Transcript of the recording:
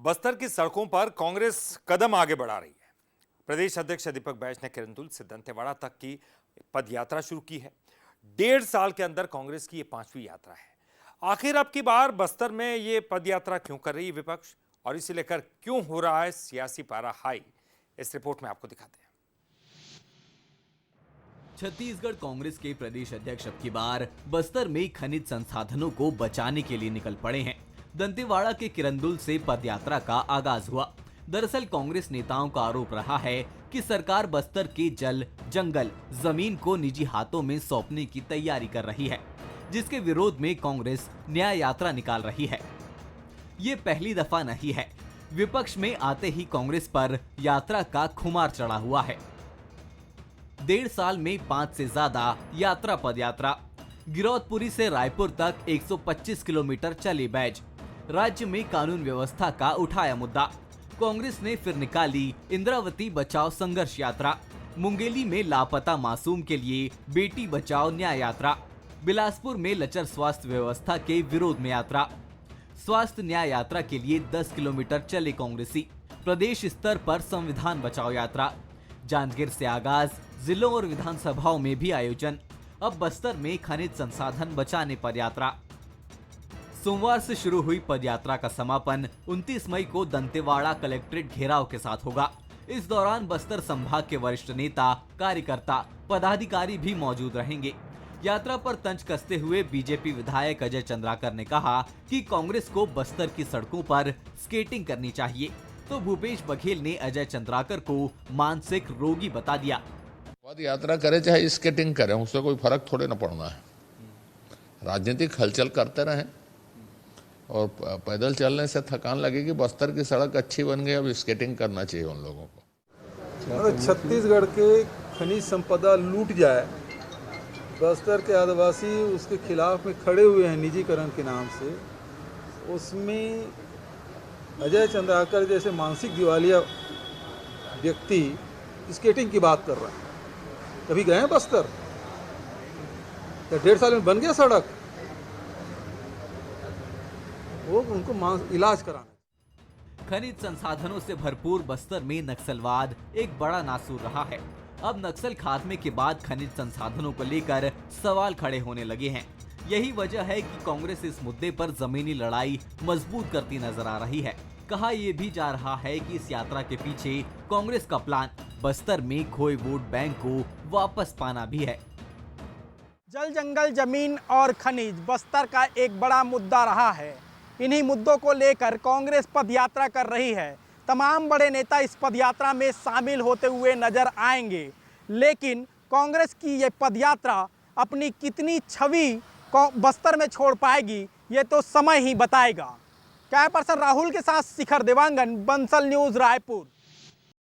बस्तर की सड़कों पर कांग्रेस कदम आगे बढ़ा रही है। प्रदेश अध्यक्ष दीपक बैज ने किरंदुल से दंतेवाड़ा तक की पद यात्रा शुरू की है। 1.5 साल के अंदर कांग्रेस की ये 5वीं यात्रा है। आखिर अब की बार बस्तर में ये पद यात्रा क्यों कर रही है विपक्ष, और इसे लेकर क्यों हो रहा है सियासी पारा हाई, इस रिपोर्ट में आपको दिखाते हैं। छत्तीसगढ़ कांग्रेस के प्रदेश अध्यक्ष अब की बार बस्तर में खनिज संसाधनों को बचाने के लिए निकल पड़े हैं। दंतेवाड़ा के किरंदुल से पदयात्रा का आगाज हुआ। दरअसल कांग्रेस नेताओं का आरोप रहा है कि सरकार बस्तर के जल, जंगल, जमीन को निजी हाथों में सौंपने की तैयारी कर रही है, जिसके विरोध में कांग्रेस न्याय यात्रा निकाल रही है। ये पहली दफा नहीं है। विपक्ष में आते ही कांग्रेस पर यात्रा का खुमार चढ़ा हुआ है। 1.5 साल में 5 से ज्यादा यात्रा पदयात्रा। गिरौदपुरी से रायपुर तक 125 किलोमीटर चली बैज। राज्य में कानून व्यवस्था का उठाया मुद्दा। कांग्रेस ने फिर निकाली इंद्रावती बचाओ संघर्ष यात्रा। मुंगेली में लापता मासूम के लिए बेटी बचाओ न्याय यात्रा। बिलासपुर में लचर स्वास्थ्य व्यवस्था के विरोध में यात्रा। स्वास्थ्य न्याय यात्रा के लिए 10 किलोमीटर चले कांग्रेसी। प्रदेश स्तर पर संविधान बचाओ यात्रा। जांजगीर से आगाज, जिलों और विधानसभाओं में भी आयोजन। अब बस्तर में खनिज संसाधन बचाने पर यात्रा। सोमवार से शुरू हुई पदयात्रा का समापन 29 मई को दंतेवाड़ा कलेक्ट्रेट घेराव के साथ होगा। इस दौरान बस्तर संभाग के वरिष्ठ नेता, कार्यकर्ता, पदाधिकारी भी मौजूद रहेंगे। यात्रा पर तंज कसते हुए बीजेपी विधायक अजय चंद्राकर ने कहा कि कांग्रेस को बस्तर की सड़कों पर स्केटिंग करनी चाहिए, तो भूपेश बघेल ने अजय चंद्राकर को मानसिक रोगी बता दिया। पद यात्रा करे चाहे स्केटिंग करें, उससे कोई फर्क थोड़े न पड़ना है। राजनीतिक हलचल करते रहें, और पैदल चलने से थकान लगेगी। बस्तर की सड़क अच्छी बन गई, अब स्केटिंग करना चाहिए उन लोगों को। अगर छत्तीसगढ़ के खनिज संपदा लूट जाए, बस्तर के आदिवासी उसके खिलाफ में खड़े हुए हैं निजीकरण के नाम से, उसमें अजय चंद्राकर जैसे मानसिक दिवालिया व्यक्ति स्केटिंग की बात कर रहा है। कभी गए हैं बस्तर? क्या 1.5 साल में बन गया सड़क? वो उनको इलाज कराना। खनिज संसाधनों से भरपूर बस्तर में नक्सलवाद एक बड़ा नासूर रहा है। अब नक्सल खात्मे के बाद खनिज संसाधनों को लेकर सवाल खड़े होने लगे हैं। यही वजह है कि कांग्रेस इस मुद्दे पर जमीनी लड़ाई मजबूत करती नजर आ रही है। कहा यह भी जा रहा है कि इस यात्रा के पीछे कांग्रेस का प्लान बस्तर में खोए वोट बैंक को वापस पाना भी है। जल, जंगल, जमीन और खनिज बस्तर का एक बड़ा मुद्दा रहा है। इन्हीं मुद्दों को लेकर कांग्रेस पदयात्रा कर रही है। तमाम बड़े नेता इस पदयात्रा में शामिल होते हुए नजर आएंगे, लेकिन कांग्रेस की ये पदयात्रा अपनी कितनी छवि बस्तर में छोड़ पाएगी, ये तो समय ही बताएगा। कैमरा पर्सन राहुल के साथ शिखर देवांगन, बंसल न्यूज़, रायपुर।